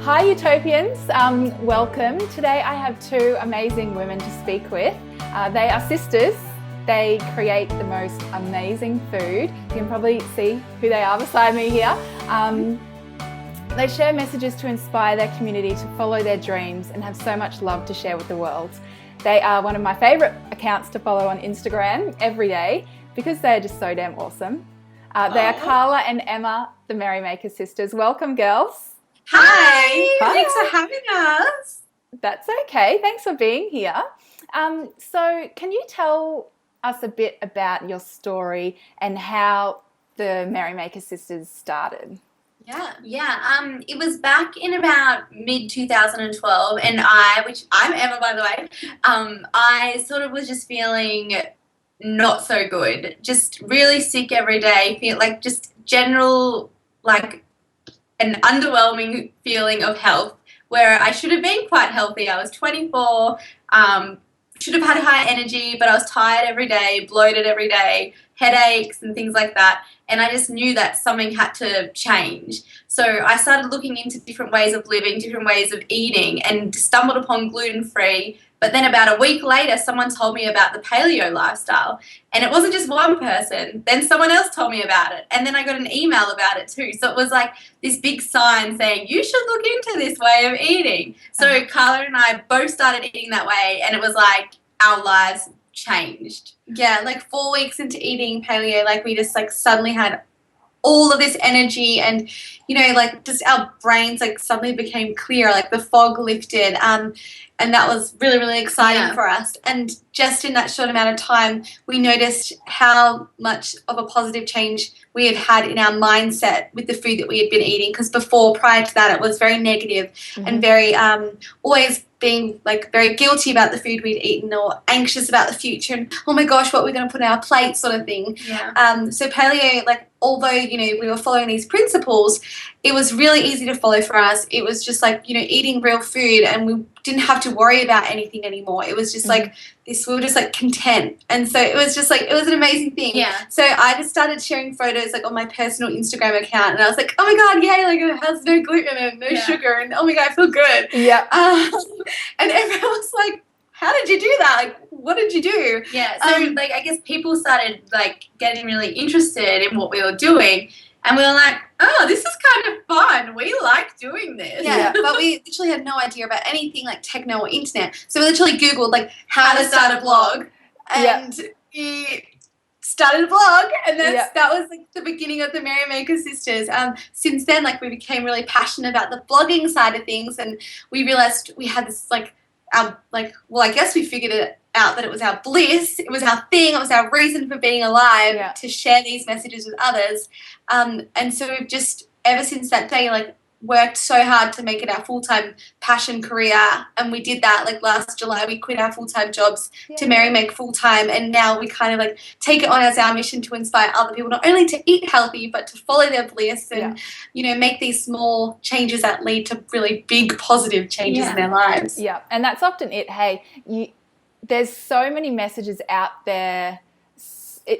Hi Utopians, welcome. Today I have two amazing women to speak with. They are sisters. They create the most amazing food. You can probably see who they are beside me here. They share messages to inspire their community to follow their dreams and have so much love to share with the world. They are one of my favourite accounts to follow on Instagram every day because they are just so damn awesome. They are Carla and Emma, the Merrymaker sisters. Welcome, girls. Hi. Hi. Thanks for having us. That's okay. Thanks for being here. So can you tell us a bit about your story and how the Merrymaker sisters started? Yeah. It was back in about mid-2012, and which I'm Emma, by the way, I sort of was just feeling not so good, just really sick every day, feel like just general, like an underwhelming feeling of health, where I should have been quite healthy. I was 24, should have had high energy, but I was tired every day, bloated every day, headaches and things like that. And I just knew that something had to change. So I started looking into different ways of living, different ways of eating, and stumbled upon gluten-free. But then about a week later, someone told me about the paleo lifestyle. And it wasn't just one person. Then someone else told me about it. And then I got an email about it too. So it was like this big sign saying, you should look into this way of eating. So Carla and I both started eating that way. And it was like our lives changed. Yeah, like 4 weeks into eating paleo, like we just like suddenly had all of this energy, and like just our brains like suddenly became clear, like the fog lifted, and that was really, really exciting for us. And just in that short amount of time, we noticed how much of a positive change we had had in our mindset with the food that we had been eating, because prior to that, it was very negative and very always being like very guilty about the food we'd eaten, or anxious about the future and oh my gosh, what we're going to put on our plate, sort of thing. So paleo, like although we were following these principles, it was really easy to follow for us. It was just like eating real food, and we didn't have to worry about anything anymore. It was just like this, we were just like content. And so it was just like, it was an amazing thing. So I just started sharing photos like on my personal Instagram account, and I was like, oh my god, yay, like it has no gluten and no sugar, and oh my god, I feel good. And everyone was like, how did you do that? Like, what did you do? So like I guess people started like getting really interested in what we were doing, and we were like, oh, this is kind of fun. We like doing this. But we literally had no idea about anything like techno or internet. So we literally Googled like how to start a blog, and we started a blog, and that was like the beginning of the Merrymaker sisters. Since then, like we became really passionate about the blogging side of things, and we realized we had this like I guess we figured it out that it was our bliss, it was our thing, it was our reason for being alive, to share these messages with others. And so we've just, ever since that day, like worked so hard to make it our full-time passion career. And we did that like last July. We quit our full-time jobs to Merrymaker full-time, and now we kind of like take it on as our mission to inspire other people not only to eat healthy but to follow their bliss and make these small changes that lead to really big positive changes in their lives. And that's often it. Hey, there's so many messages out there.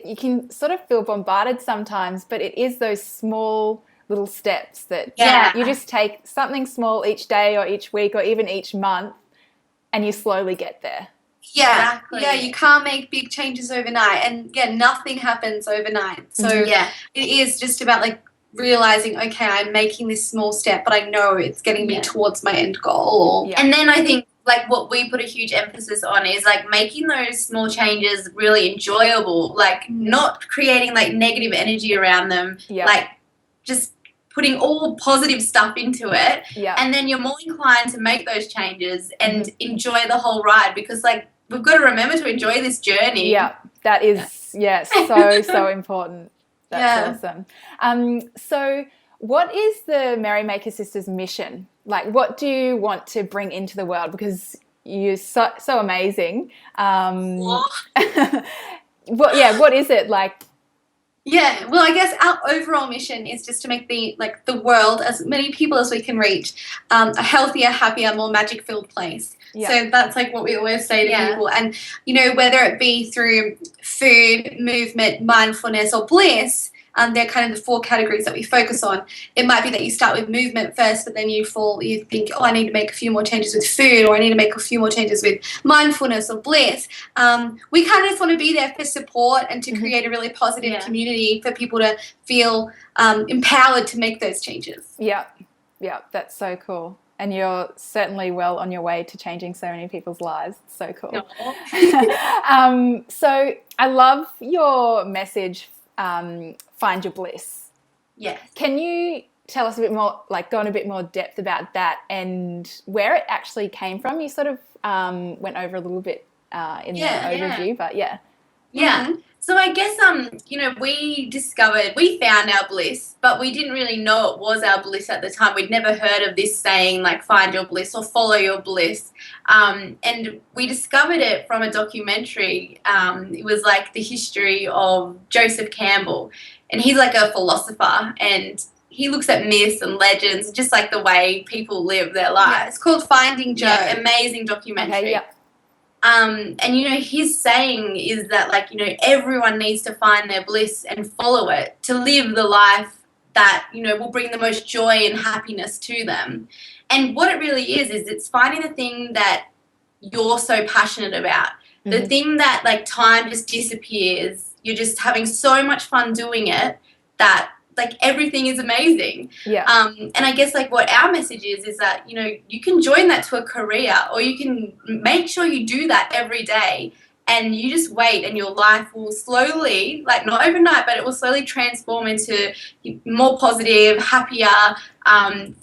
You can sort of feel bombarded sometimes, but it is those small little steps that you just take something small each day or each week or even each month, and you slowly get there. You can't make big changes overnight, and nothing happens overnight. So it is just about like realizing, okay, I'm making this small step, but I know it's getting me towards my end goal. And then I think like what we put a huge emphasis on is like making those small changes really enjoyable, like not creating like negative energy around them, like just putting all positive stuff into it, and then you're more inclined to make those changes and enjoy the whole ride, because like we've got to remember to enjoy this journey. That is so important. That's awesome. So what is the Merrymaker sisters mission? Like, what do you want to bring into the world? Because you're so amazing. What is it like? Well, I guess our overall mission is just to make the world, as many people as we can reach, a healthier, happier, more magic-filled place. So that's like what we always say to people. And whether it be through food, movement, mindfulness, or bliss, they're kind of the 4 categories that we focus on. It might be that you start with movement first, but then you think, oh, I need to make a few more changes with food, or I need to make a few more changes with mindfulness or bliss. We kind of just want to be there for support and to create a really positive community for people to feel empowered to make those changes. Yeah, that's so cool. And you're certainly well on your way to changing so many people's lives. It's so cool. So I love your message, find your bliss. Yes. Can you tell us a bit more, like go in a bit more depth about that and where it actually came from? You sort of went over a little bit in the overview, but yeah. Yeah. So I guess, we found our bliss, but we didn't really know it was our bliss at the time. We'd never heard of this saying, like, find your bliss or follow your bliss. And we discovered it from a documentary. It was like the history of Joseph Campbell. And he's like a philosopher, and he looks at myths and legends, just like the way people live their lives. Yeah, it's called Finding Joe. Yeah, amazing documentary. Okay, yeah. And, his saying is that, like, everyone needs to find their bliss and follow it to live the life that, will bring the most joy and happiness to them. And what it really is it's finding the thing that you're so passionate about, the thing that, like, time just disappears. You're just having so much fun doing it that, like, everything is amazing. Yeah. And I guess, like, what our message is that, you can join that to a career, or you can make sure you do that every day, and you just wait, and your life will slowly, like, not overnight, but it will slowly transform into more positive, happier,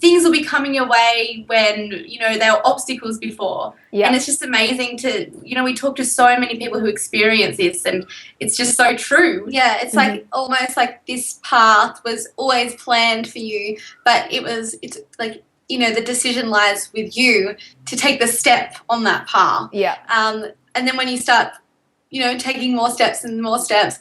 things will be coming your way when, there were obstacles before. Yeah. And it's just amazing to, we talk to so many people who experience this, and it's just so true. Yeah, it's like almost like this path was always planned for you, but it's like, the decision lies with you to take the step on that path. Yeah. And then when you start, taking more steps and more steps,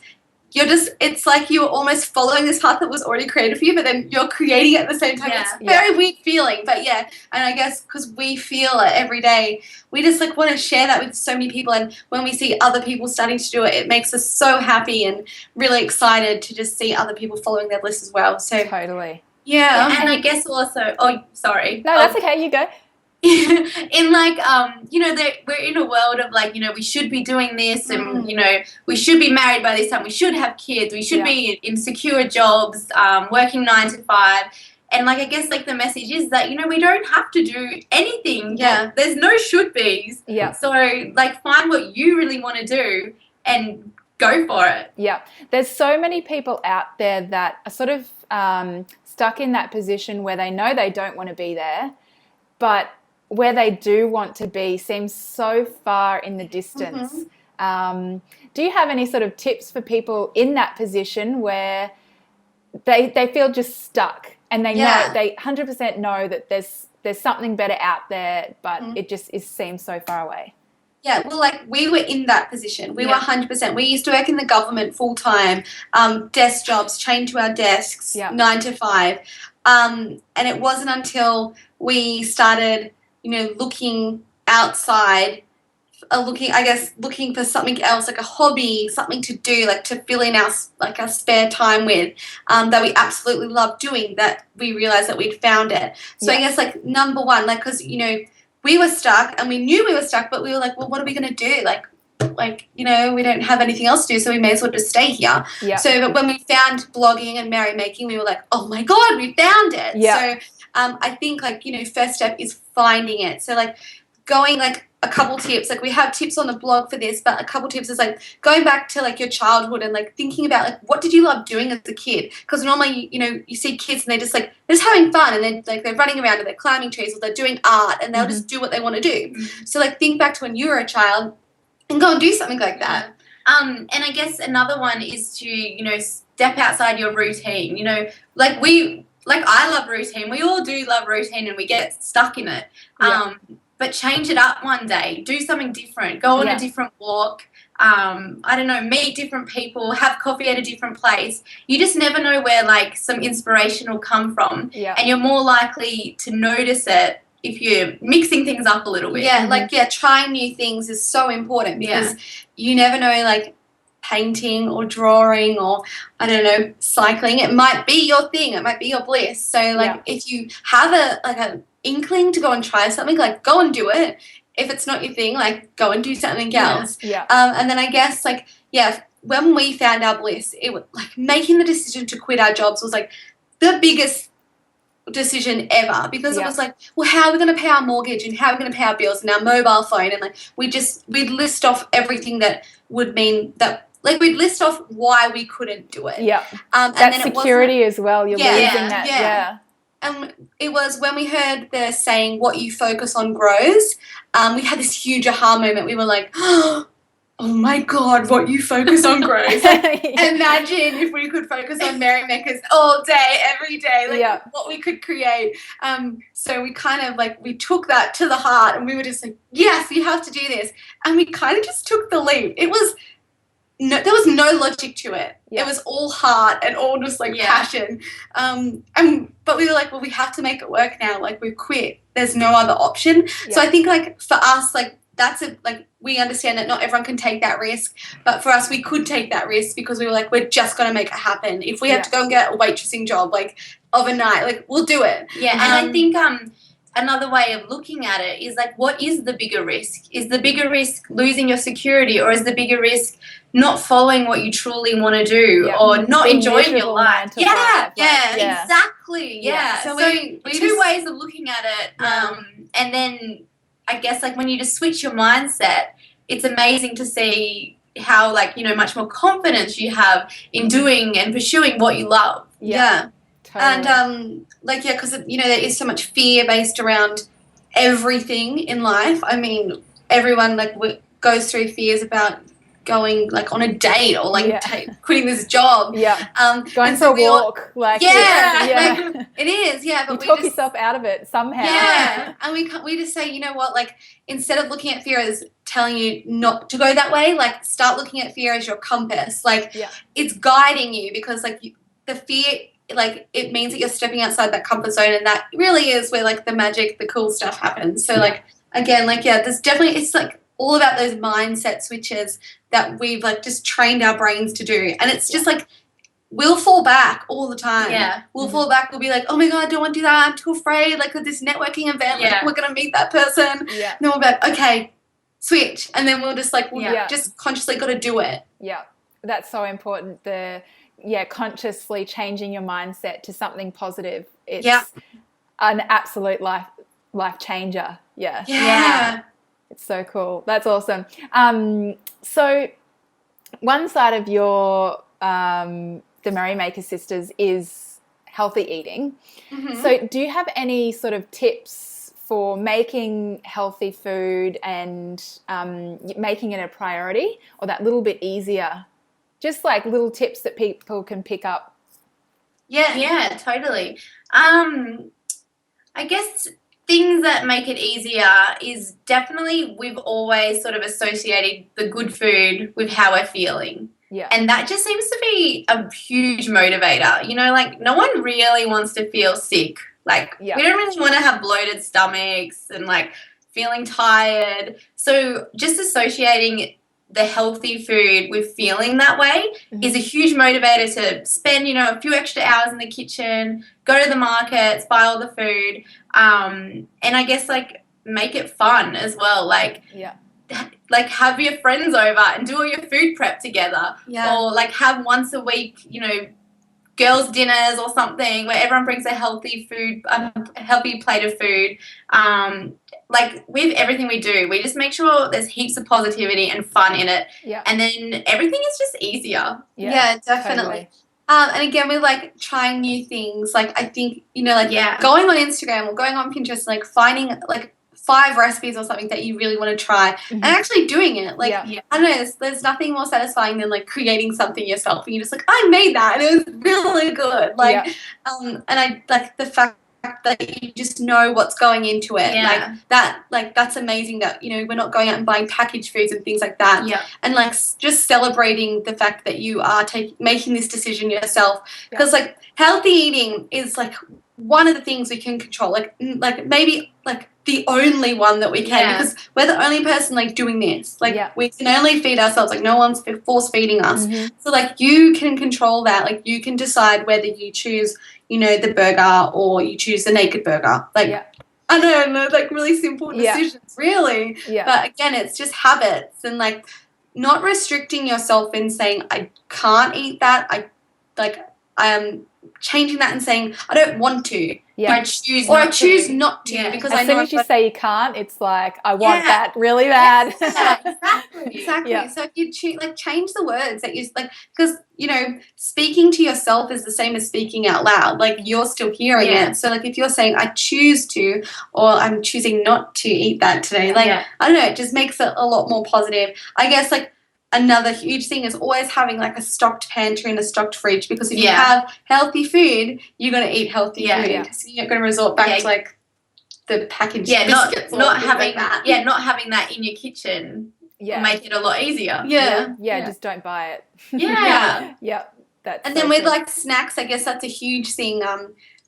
it's like you're almost following this path that was already created for you, but then you're creating it at the same time. Yeah. It's a very weird feeling, but yeah. And I guess because we feel it every day, we just like want to share that with so many people. And when we see other people starting to do it, it makes us so happy and really excited to just see other people following their bliss as well. So Totally. yeah. And I guess also, sorry. No, that's okay. You go. In like we're in a world of like we should be doing this, and we should be married by this time, we should have kids, we should be in secure jobs, working 9 to 5, and like I guess like the message is that we don't have to do anything. There's no should be's. So like find what you really want to do and go for it. There's so many people out there that are sort of stuck in that position where they know they don't want to be there, but where they do want to be seems so far in the distance. Do you have any sort of tips for people in that position where they feel just stuck and they know, they 100% know that there's something better out there, but it just seems so far away? Yeah, well, like we were in that position. We were 100%. We used to work in the government full time, desk jobs, chained to our desks, 9 to 5. And it wasn't until we started looking outside, looking for something else, like a hobby, something to do, like to fill in our spare time with, that we absolutely love doing, that we realized that we'd found it. So I guess like number one, like, cause we were stuck and we knew we were stuck, but we were like, well, what are we going to do? Like, we don't have anything else to do, so we may as well just stay here. So but when we found blogging and merrymaking, we were like, oh my God, we found it. So I think first step is finding it. So like going like a couple tips, like we have tips on the blog for this, but a couple tips is like going back to like your childhood and like thinking about like what did you love doing as a kid? Because normally you see kids and they're just having fun, and then like they're running around and they're climbing trees or they're doing art, and they'll just do what they want to do. So like think back to when you were a child and go and do something like that. And I guess another one is to step outside your routine. I love routine. We all do love routine, and we get stuck in it. But change it up one day. Do something different. Go on a different walk. I don't know, meet different people, have coffee at a different place. You just never know where like some inspiration will come from. And you're more likely to notice it if you're mixing things up a little bit. Trying new things is so important, because you never know, like painting or drawing or, I don't know, cycling. It might be your thing. It might be your bliss. So, like, if you have an inkling to go and try something, like, go and do it. If it's not your thing, like, go and do something else. Yeah. And then I guess, like, when we found our bliss, it was, like, making the decision to quit our jobs was, like, the biggest decision ever, because it was like, well, how are we going to pay our mortgage and how are we going to pay our bills and our mobile phone, and like we'd list off everything that would mean that, like, we'd list off why we couldn't do it. And that then security as well, you're losing that. And it was when we heard the saying, what you focus on grows, we had this huge aha moment. We were like, oh my God, what you focus on grows. Like, imagine if we could focus on Merrymakers all day, every day, like what we could create. So we kind of like, we took that to the heart and we were just like, yes, we have to do this. And we kind of just took the leap. There was no logic to it. It was all heart and all just like passion. But we were like, well, we have to make it work now. Like, we've quit. There's no other option. So I think, like, for us, like, that's it. Like, we understand that not everyone can take that risk, but for us, we could take that risk because we were like, we're just going to make it happen. If we have to go and get a waitressing job, like, overnight, like, we'll do it. Yeah, and I think another way of looking at it is, like, what is the bigger risk? Is the bigger risk losing your security, or is the bigger risk not following what you truly want to do, or not being enjoying your life? Exactly. So we two ways of looking at it, and then I guess, like, when you just switch your mindset, it's amazing to see how, like, you know, much more confidence you have in doing and pursuing what you love. Totally. And because, you know, there is so much fear based around everything in life. I mean, everyone, like, goes through fears about going, like, on a date or, like, quitting this job. Going for a walk. Like, it is. But you talk yourself out of it somehow. And we just say, you know what, like, instead of looking at fear as telling you not to go that way, like, start looking at fear as your compass. Like, it's guiding you, because, like, the fear, like, it means that you're stepping outside that comfort zone, and that really is where, like, the magic, the cool stuff happens. So, like, again, like, there's definitely, it's, like, all about those mindset switches that we've, like, just trained our brains to do. And it's just, like, we'll fall back all the time. We'll fall back. We'll be like, oh, my God, I don't want to do that. I'm too afraid. Like, at this networking event, like, we're going to meet that person. And then we'll be like, okay, switch. And then we'll just, like, just consciously got to do it. That's so important. Consciously changing your mindset to something positive. It's an absolute life changer. It's so cool. That's awesome. So one side of your the Merrymaker sisters is healthy eating. So do you have any sort of tips for making healthy food and making it a priority, or that little bit easier? Just like little tips that people can pick up. Yeah, totally. I guess things that make it easier is definitely, we've always sort of associated the good food with how we're feeling. And that just seems to be a huge motivator. You know, like, no one really wants to feel sick. Like, we don't really want to have bloated stomachs and, like, feeling tired. So just associating the healthy food with feeling that way is a huge motivator to spend, you know, a few extra hours in the kitchen, go to the markets, buy all the food, and I guess, like, make it fun as well. Like, like, have your friends over and do all your food prep together, or, like, have once a week, you know, girls' dinners or something where everyone brings a healthy food, a healthy plate of food. Like, with everything we do, we just make sure there's heaps of positivity and fun in it. And then everything is just easier. Definitely. And again, we're, like, trying new things. Like, I think, you know, like, going on Instagram or going on Pinterest, like, finding, like, 5 recipes or something that you really want to try and actually doing it. Like, I don't know, there's nothing more satisfying than, like, creating something yourself and you're just like, I made that and it was really good. Like, and I like the fact that you just know what's going into it. Like, that's amazing that, you know, we're not going out and buying packaged foods and things like that. And, like, just celebrating the fact that you are making this decision yourself. Because, like, healthy eating is, like, one of the things we can control, like maybe like the only one that we can, because we're the only person like doing this. Like we can only feed ourselves. Like no one's force feeding us. So like you can control that. Like you can decide whether you choose, you know, the burger or you choose the naked burger. Like I don't know, like really simple decisions, really. But again, it's just habits and like not restricting yourself and saying I can't eat that. I am changing that and saying I don't want to. I choose not to because as I know soon as you say you can't, it's like I want that really bad. Exactly. So if you change the words that you like, because you know speaking to yourself is the same as speaking out loud. Like you're still hearing it. So like if you're saying I choose to, or I'm choosing not to eat that today, like I don't know, it just makes it a lot more positive. I guess like another huge thing is always having like a stocked pantry and a stocked fridge, because if you have healthy food, you're going to eat healthy food. So you're not going to resort back to like the packaged biscuits not having like that. Not having that in your kitchen will make it a lot easier. Just don't buy it. That's and then with like snacks, I guess that's a huge thing.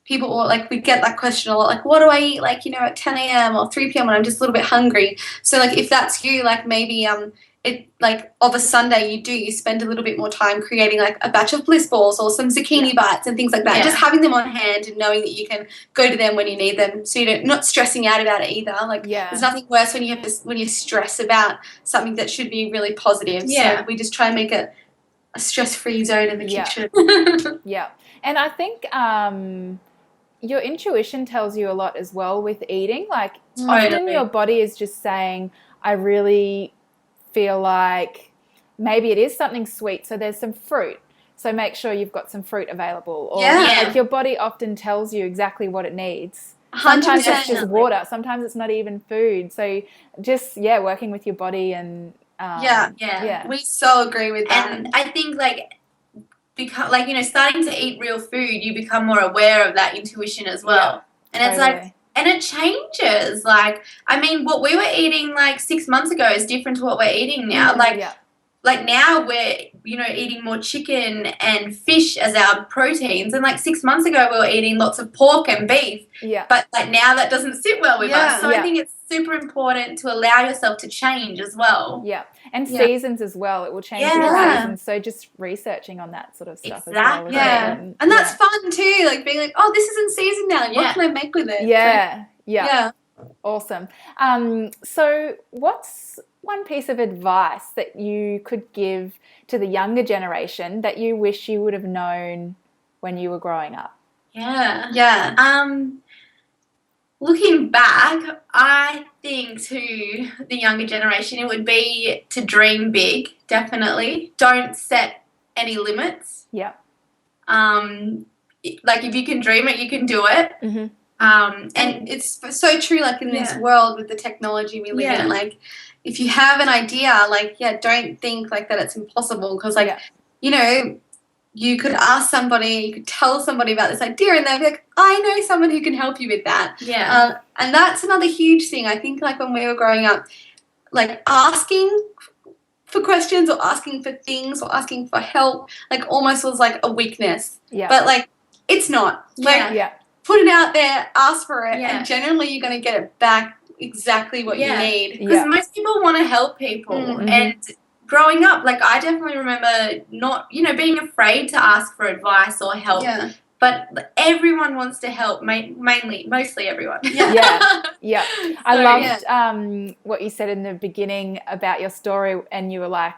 People like we get that question a lot, like what do I eat like, you know, at 10 a.m. or 3 p.m. when I'm just a little bit hungry. So like if that's you, like maybe it like of a Sunday you spend a little bit more time creating like a batch of Bliss balls or some zucchini bites and things like that. Just having them on hand and knowing that you can go to them when you need them, so you're not stressing out about it either. Like there's nothing worse when you stress about something that should be really positive. So we just try and make it a stress-free zone in the kitchen. And I think your intuition tells you a lot as well with eating. Like often your body is just saying, I really feel like maybe it is something sweet, so there's some fruit, so make sure you've got some fruit available, or like your body often tells you exactly what it needs. Sometimes it's just water, sometimes it's not even food, so just working with your body and we so agree with that. And I think like because like, you know, starting to eat real food, you become more aware of that intuition as well. And it's like, and it changes. Like, I mean, what we were eating like 6 months ago is different to what we're eating now. Like now we're, you know, eating more chicken and fish as our proteins. And like 6 months ago we were eating lots of pork and beef. But like now that doesn't sit well with us. So I think it's super important to allow yourself to change as well. And seasons as well. It will change your seasons. So just researching on that sort of stuff as well. And that's fun too. Like being like, oh, this is in season now. Like, what can I make with it? Awesome. So what's one piece of advice that you could give to the younger generation that you wish you would have known when you were growing up? Looking back, I think to the younger generation, it would be to dream big, definitely. Don't set any limits. Like if you can dream it, you can do it. And it's so true, like in this world with the technology we live in, like if you have an idea, like, don't think like that it's impossible, because like, you know, you could ask somebody, you could tell somebody about this idea and they'll be like, I know someone who can help you with that. And that's another huge thing. I think like when we were growing up, like asking for questions or asking for things or asking for help, like almost was like a weakness. But like, it's not. Like, put it out there, ask for it, and generally you're going to get it back exactly what you need. Because most people want to help people. And growing up, like I definitely remember not, you know, being afraid to ask for advice or help. But everyone wants to help, mostly everyone. I loved what you said in the beginning about your story, and you were like,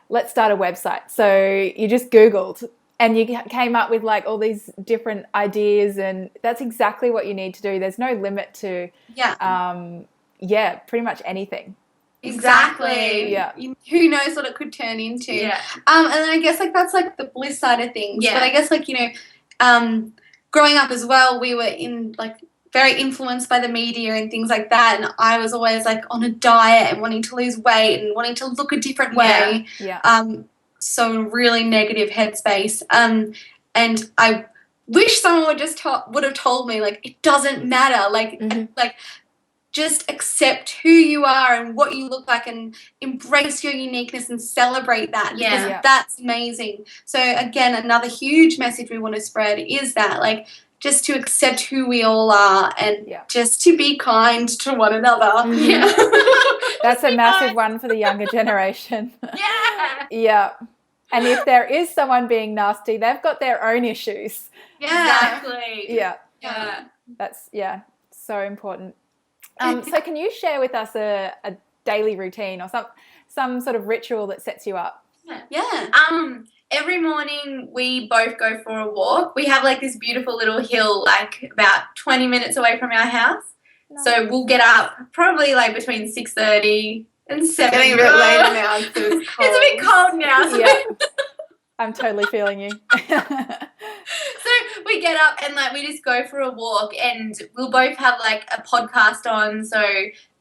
let's start a website. So you just Googled and you came up with like all these different ideas, and that's exactly what you need to do. There's no limit to pretty much anything. Exactly. Who knows what it could turn into. And then I guess like that's like the Bliss side of things. But I guess like, you know, growing up as well, we were in like very influenced by the media and things like that, and I was always like on a diet and wanting to lose weight and wanting to look a different way. So really negative headspace. And I wish someone would have told me like it doesn't matter. Like just accept who you are and what you look like and embrace your uniqueness and celebrate that, because Yeah. that's amazing. So again, another huge message we want to spread is that, like, just to accept who we all are and just to be kind to one another. Yeah. That's a massive one for the younger generation. Yeah. Yeah. And if there is someone being nasty, they've got their own issues. Exactly. Yeah. Yeah. That's, so important. So can you share with us a daily routine or some sort of ritual that sets you up? Yeah. Every morning we both go for a walk. We have like this beautiful little hill like about 20 minutes away from our house. Nice. So we'll get up probably like between 6:30 and 7. Getting a bit later now. So it's cold. It's a bit cold now. So Yeah. I'm totally feeling you. So we get up and like we just go for a walk, and we'll both have like a podcast on. So,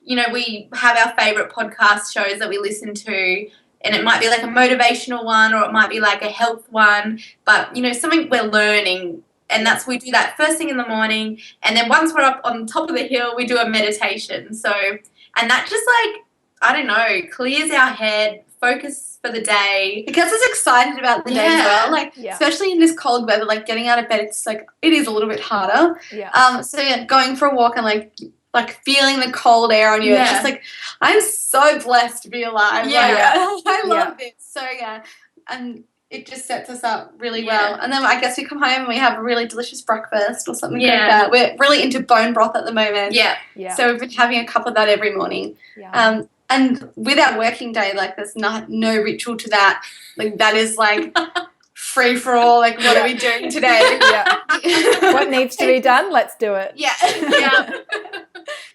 you know, we have our favorite podcast shows that we listen to, and it might be like a motivational one or it might be like a health one, but you know, something we're learning. And we do that first thing in the morning, and then once we're up on top of the hill, we do a meditation. So, and that just like, I don't know, clears our head, focus for the day. It gets us excited about the day as well. Like, especially in this cold weather, like getting out of bed, it's like, it is a little bit harder. Yeah. So going for a walk and like feeling the cold air on you. It's just like, I'm so blessed to be alive. Yeah. I love this. So and it just sets us up really well. And then I guess we come home and we have a really delicious breakfast or something like that. We're really into bone broth at the moment. Yeah. So we've been having a cup of that every morning. Yeah. And with our working day, like there's no ritual to that. Like that is like free for all. Like what are we doing today? What needs to be done? Let's do it. Yeah.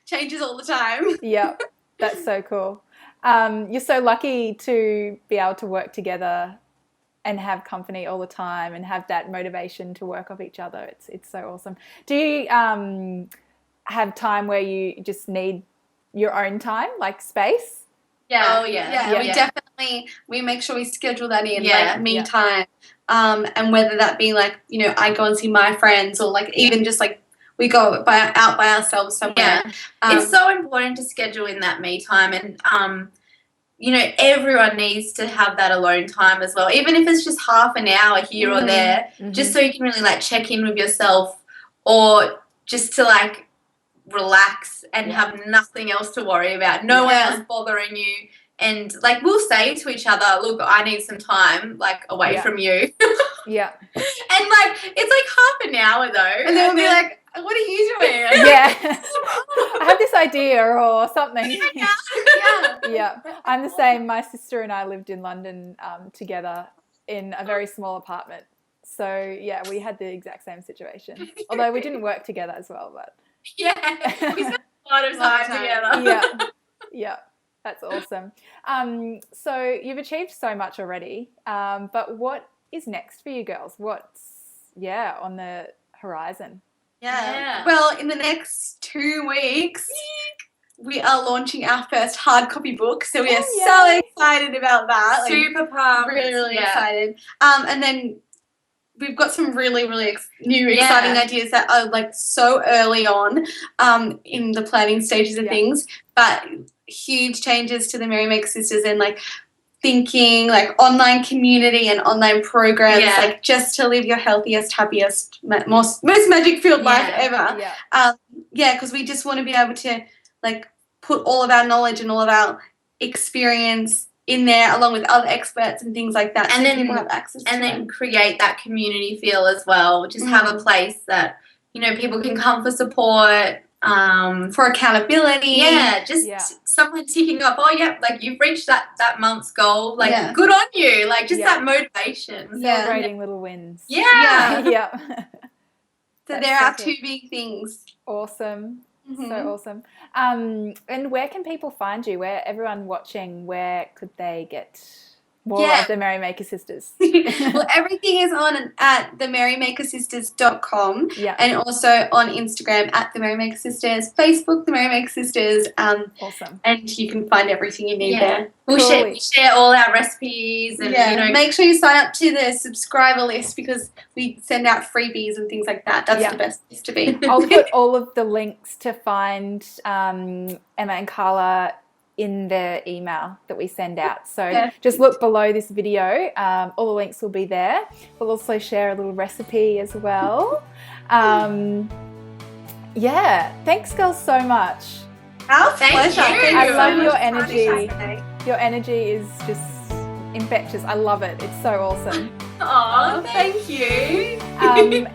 Changes all the time. Yeah. That's so cool. You're so lucky to be able to work together and have company all the time and have that motivation to work off each other. It's so awesome. Do you have time where you just need your own time, like space? We make sure we schedule that in, Yeah. like me time, and whether that be like, you know, I go and see my friends or like even just like we go out by ourselves somewhere. It's so important to schedule in that me time, and you know, everyone needs to have that alone time as well, even if it's just half an hour here or there, just so you can really like check in with yourself, or just to like relax and have nothing else to worry about, no one else bothering you. And like we'll say to each other, look, I need some time like away from you. And like it's like half an hour though, and then we'll be like, what are you doing? I have this idea or something. I'm the same. My sister and I lived in London together in a very small apartment. So we had the exact same situation. Although we didn't work together as well, but we spent a lot of time together. Yeah, that's awesome. So you've achieved so much already, but what is next for you girls? What's on the horizon? Well, in the next 2 weeks, we are launching our first hard copy book, so we are so excited about that. Super pumped. Really excited. And then we've got some really, really new exciting ideas that are like so early on in the planning stages of things, but huge changes to the Merrymaker sisters and like thinking like online community and online programs, like just to live your healthiest, happiest, most magic-filled life ever. Because we just want to be able to like put all of our knowledge and all of our experience in there along with other experts and things like that, and so then people have access to then create that community feel as well, just have a place that, you know, people can come for support, for accountability, just someone ticking off, like you've reached that month's goal, like good on you, like just that motivation, celebrating little wins. So there are two big things. Awesome. So awesome. And where can people find you? Where everyone watching, where could they get more Yeah. of the Merrymaker sisters. Well, everything is on at themerrymakersisters.com Yeah. and also on Instagram at the Merrymaker Sisters, Facebook, the Merrymaker Sisters, Awesome. and you can find everything you need there. We Cool. share all our recipes and Yeah, you know. make sure you sign up to the subscriber list because we send out freebies and things like that. That's Yeah. the best place to be. I'll put all of the links to find Emma and Carla in the email that we send out. So Yeah. just look below this video. All the links will be there. We'll also share a little recipe as well. Yeah, thanks girls so much. Our Thank pleasure. you. Thank I you so love much your for energy. having us today. Your energy is just infectious. I love it. It's so awesome. Oh, thank you.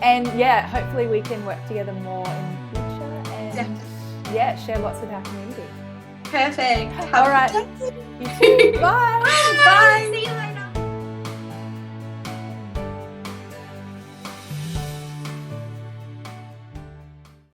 And yeah, hopefully we can work together more in the future and Definitely. yeah, share lots with our community. Perfect. All right. You too. Bye.